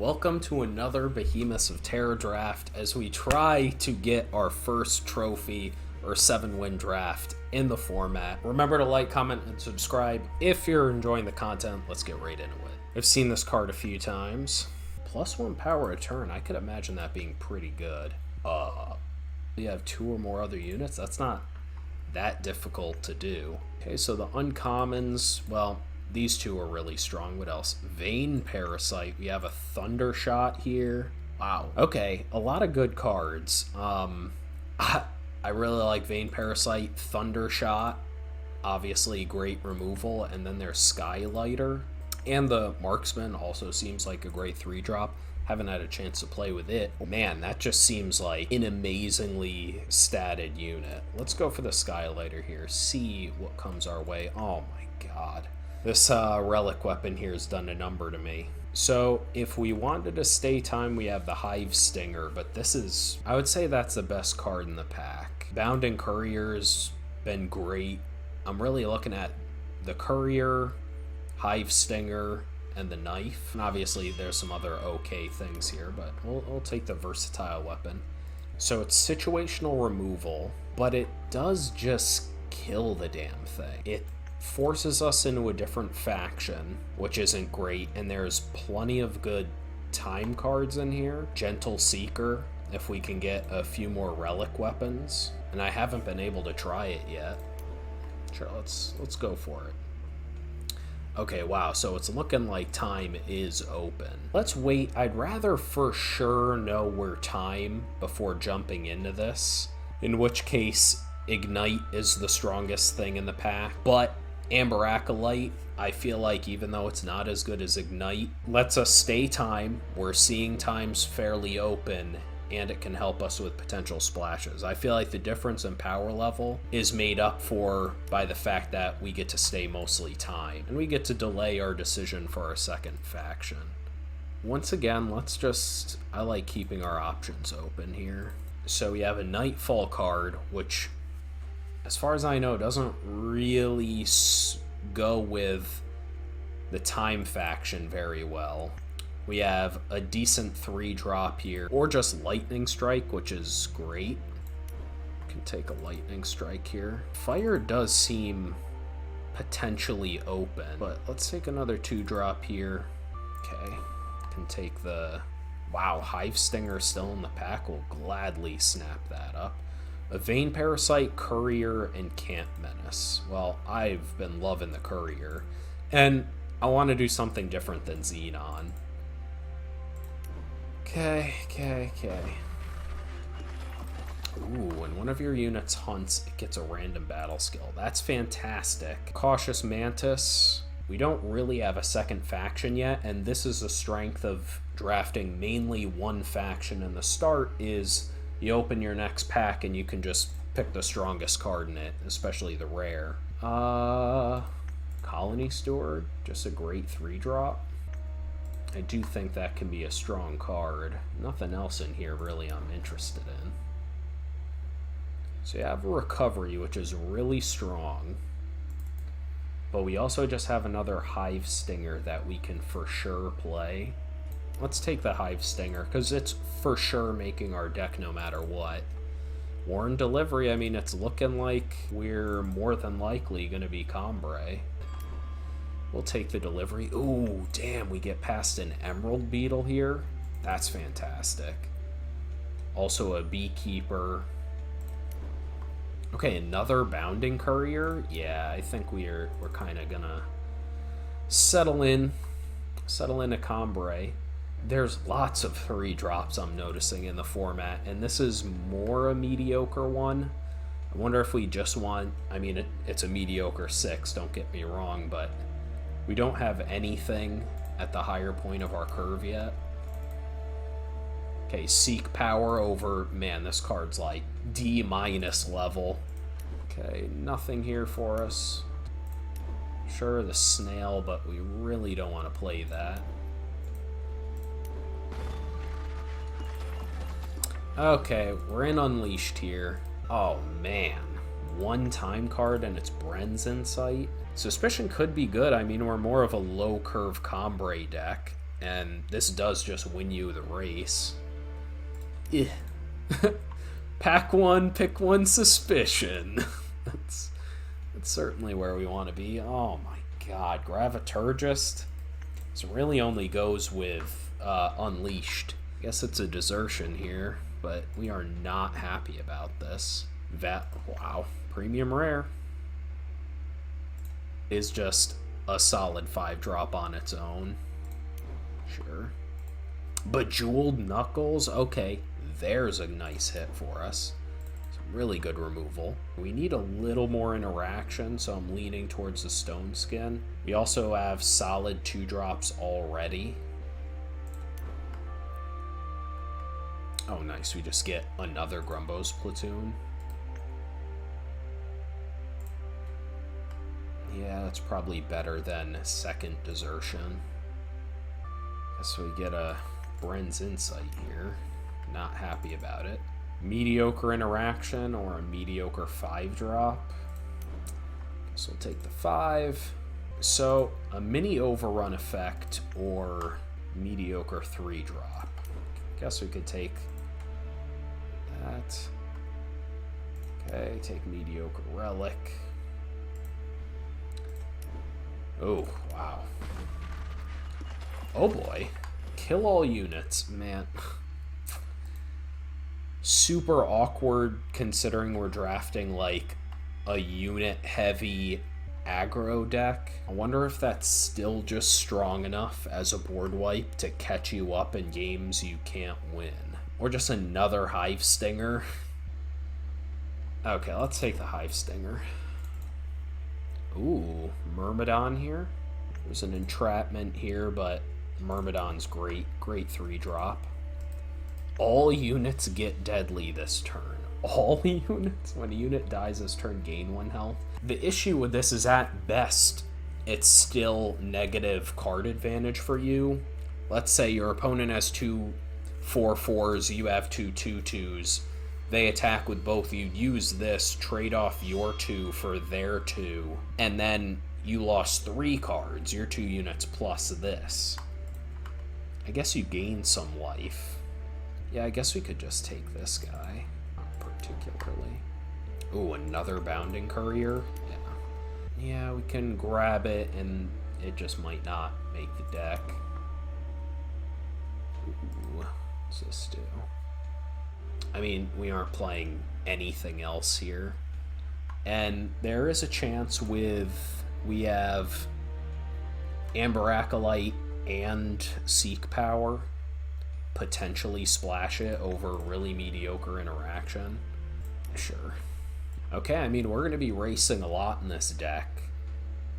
Welcome to another Behemoths of Thera draft as we try to get our first trophy or 7-win draft in the format. Remember to like, comment, and subscribe if you're enjoying the content. Let's get right into it. I've seen this card a few times. +1 power a turn. I could imagine that being pretty good. You have 2 or more other units. That's not that difficult to do. Okay, so the uncommons, well, these two are really strong. What else? Vein Parasite. We have a Thunder Shot here. Wow. Okay, a lot of good cards. I really like Vein Parasite. Thunder Shot. Obviously, great removal. And then there's Skylighter. And the Marksman also seems like a great 3-drop. Haven't had a chance to play with it. Man, that just seems like an amazingly statted unit. Let's go for the Skylighter here. See what comes our way. Oh my god. This relic weapon here has done a number to me. So if we wanted to stay time, we have the Hive Stinger, but this is, I would say that's the best card in the pack. Bounding Courier's been great. I'm really looking at the Courier, Hive Stinger, and the Knife. And obviously there's some other okay things here, but we'll take the versatile weapon. So it's situational removal, but it does just kill the damn thing. It forces us into a different faction, which isn't great, and there's plenty of good time cards in here. Gentle Seeker, if we can get a few more relic weapons, and I haven't been able to try it yet. Sure, let's go for it. Okay, wow, so it's looking like time is open. Let's wait. I'd rather for sure know we're time before jumping into this, in which case Ignite is the strongest thing in the pack, but Amber Acolyte, I feel like even though it's not as good as Ignite, lets us stay time. We're seeing times fairly open, and it can help us with potential splashes. I feel like the difference in power level is made up for by the fact that we get to stay mostly time, and we get to delay our decision for our second faction. Once again, I like keeping our options open here. So we have a Nightfall card, which, as far as I know, doesn't really go with the time faction very well. We have a decent 3-drop here, or just Lightning Strike, which is great. Can take a Lightning Strike here. Fire does seem potentially open, but let's take another 2-drop here. Okay, can take the... Wow, Hive Stinger still in the pack. We'll gladly snap that up. A Vein Parasite, Courier, and Camp Menace. Well, I've been loving the Courier, and I want to do something different than Xenon. Okay. Ooh, when one of your units hunts, it gets a random battle skill. That's fantastic. Cautious Mantis. We don't really have a second faction yet, and this is the strength of drafting mainly one faction in the start is... You open your next pack and you can just pick the strongest card in it, especially the rare. Colony Steward, just a great 3-drop. I do think that can be a strong card. Nothing else in here really I'm interested in. So you have a Recovery, which is really strong. But we also just have another Hive Stinger that we can for sure play. Let's take the Hive Stinger, because it's for sure making our deck no matter what. Warren Delivery, I mean, it's looking like we're more than likely going to be Combray. We'll take the Delivery. Ooh, damn, we get past an Emerald Beetle here. That's fantastic. Also a Beekeeper. Okay, another Bounding Courier. Yeah, I think we're kind of going to settle in a Combray. There's lots of 3-drops I'm noticing in the format, and this is more a mediocre one. I wonder if we just want... I mean, it's a mediocre 6, don't get me wrong, but we don't have anything at the higher point of our curve yet. Okay, Seek Power over... Man, this card's like D- level. Okay, nothing here for us. Sure, the Snail, but we really don't want to play that. Okay, we're in Unleashed here. Oh man, 1 time card and it's Bren's Insight. Suspicion could be good. I mean, we're more of a low curve Combray deck, And this does just win you the race. Eh. Pack one, pick one suspicion. That's certainly where we want to be. Oh my god, Graviturgist. This really only goes with Unleashed. I guess it's a desertion here, but we are not happy about this. Wow, premium rare. Is just a solid 5-drop on its own. Sure. Bejeweled Knuckles? Okay, there's a nice hit for us. Some really good removal. We need a little more interaction, so I'm leaning towards the Stone Skin. We also have solid 2-drops already. Oh, nice. We just get another Grumbo's Platoon. Yeah, that's probably better than second desertion. Guess we get a Bren's Insight here. Not happy about it. Mediocre interaction or a mediocre 5-drop. Guess we'll take the 5. So a mini overrun effect or mediocre 3-drop. Guess we could take that. Okay, take mediocre relic. Oh, wow. Oh boy. Kill all units, man. Super awkward considering we're drafting like a unit heavy aggro deck. I wonder if that's still just strong enough as a board wipe to catch you up in games you can't win. Or just another Hive Stinger. Okay, let's take the Hive Stinger. Ooh, Myrmidon here. There's an entrapment here, but Myrmidon's great. Great 3-drop. All units get deadly this turn. All units? When a unit dies this turn, gain 1 health. The issue with this is at best, it's still negative card advantage for you. Let's say your opponent has 2 4/4s, you have 2 2/2s. They attack with both. You use this, trade off your 2 for their 2, and then you lost 3 cards, your 2 units plus this. I guess you gain some life. Yeah, I guess we could just take this guy, particularly. Ooh, another Bounding Courier? Yeah. Yeah, we can grab it, and it just might not make the deck. Ooh, what's this do? I mean, we aren't playing anything else here. And there is a chance we have Amber Acolyte and Seek Power. Potentially splash it over really mediocre interaction. Sure. Okay, I mean, we're going to be racing a lot in this deck.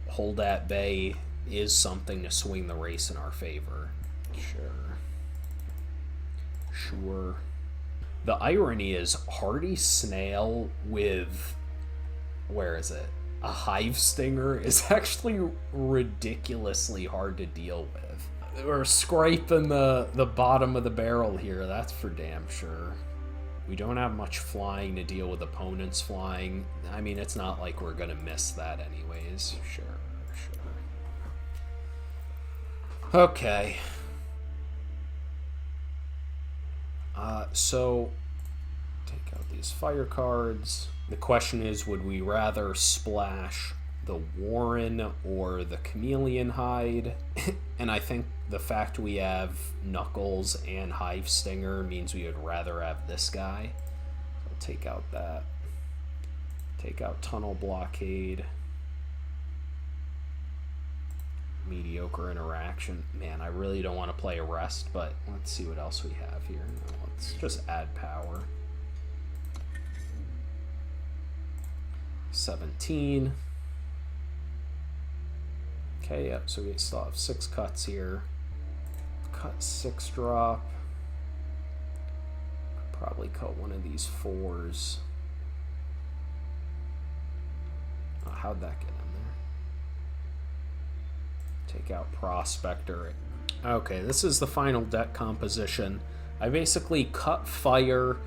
Hold at Bay is something to swing the race in our favor. Sure. Sure. The irony is Hardy Snail with, where is it? A Hive Stinger is actually ridiculously hard to deal with. We're scraping the bottom of the barrel here, that's for damn sure. We don't have much flying to deal with opponents flying. I mean, it's not like we're gonna miss that anyways. Sure. Okay. So take out these fire cards. The question is, would we rather splash the Warren or the Chameleon Hide? And I think the fact we have Knuckles and Hive Stinger means we would rather have this guy. I'll take out that. Take out Tunnel Blockade. Mediocre interaction. Man, I really don't want to play Arrest, but let's see what else we have here. No, let's just add power. 17. Okay, yep, so we still have 6 cuts here. Cut 6-drop. Probably cut one of these 4s. Oh, how'd that get in there? Take out Prospector. Okay, this is the final deck composition. I basically cut fire.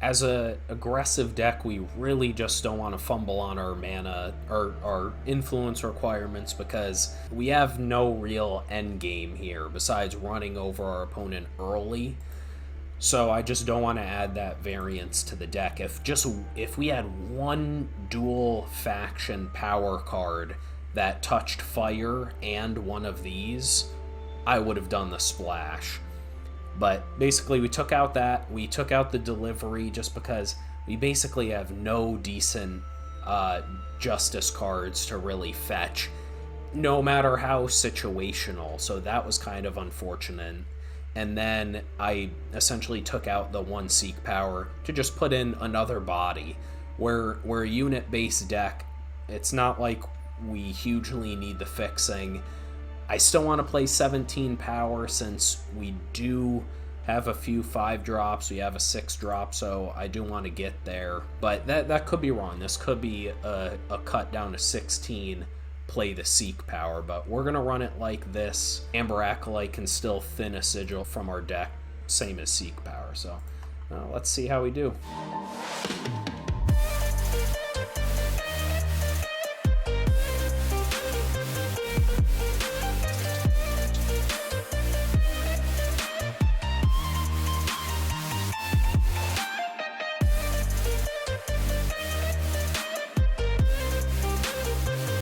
as a aggressive deck, we really just don't want to fumble on our mana or our influence requirements, because we have no real end game here besides running over our opponent early. So I just don't want to add that variance to the deck. If we had one dual faction power card that touched fire and one of these, I would have done the splash. But basically we took out the delivery, just because we basically have no decent justice cards to really fetch, no matter how situational. So that was kind of unfortunate. And then I essentially took out the one Seek power to just put in another body. Where we're a unit-based deck, it's not like we hugely need the fixing. I still want to play 17 power, since we do have a few 5-drops. We have a 6-drop, so I do want to get there. But that could be wrong. This could be a cut down to 16, play the Seek power. But we're going to run it like this. Amber Acolyte can still thin a sigil from our deck, same as Seek power. So let's see how we do.